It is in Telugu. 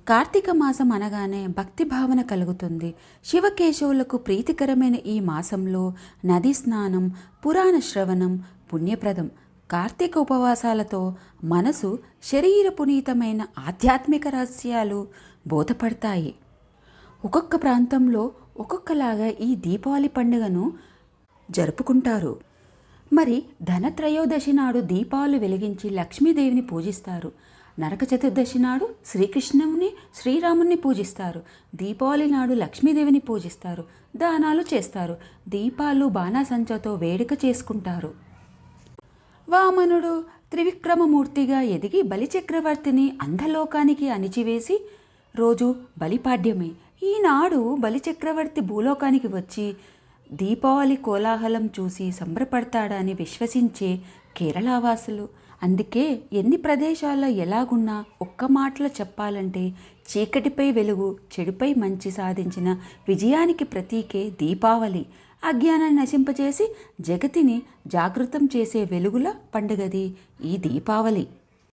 కార్తీక మాసం అనగానే భక్తి భావన కలుగుతుంది. శివకేశవులకు ప్రీతికరమైన ఈ మాసంలో నదీ స్నానం, పురాణ శ్రవణం పుణ్యప్రదం. కార్తీక ఉపవాసాలతో మనసు, శరీర పునీతమైన ఆధ్యాత్మిక రహస్యాలు బోధపడతాయి. ఒక్కొక్క ప్రాంతంలో ఒక్కొక్కలాగా ఈ దీపావళి పండుగను జరుపుకుంటారు. మరి ధనత్రయోదశి నాడు దీపాలు వెలిగించి లక్ష్మీదేవిని పూజిస్తారు. నరక చతుర్దశి నాడు శ్రీకృష్ణుని, శ్రీరాముని పూజిస్తారు. దీపావళి నాడు లక్ష్మీదేవిని పూజిస్తారు, దానాలు చేస్తారు. దీపాలు బాణాసంచతో వేడుక చేసుకుంటారు. వామనుడు త్రివిక్రమమూర్తిగా ఎదిగి బలిచక్రవర్తిని అంధలోకానికి అణిచివేసి రోజు బలిపాడ్యమే. ఈనాడు బలిచక్రవర్తి భూలోకానికి వచ్చి దీపావళి కోలాహలం చూసి సంబరపడతాడని విశ్వసించే కేరళవాసులు. అందుకే ఎన్ని ప్రదేశాల్లో ఎలాగున్నా ఒక్క మాటలో చెప్పాలంటే చీకటిపై వెలుగు, చెడుపై మంచి సాధించిన విజయానికి ప్రతీకే దీపావళి. అజ్ఞానాన్ని నశింపజేసి జగతిని జాగృతం చేసే వెలుగుల పండుగది ఈ దీపావళి.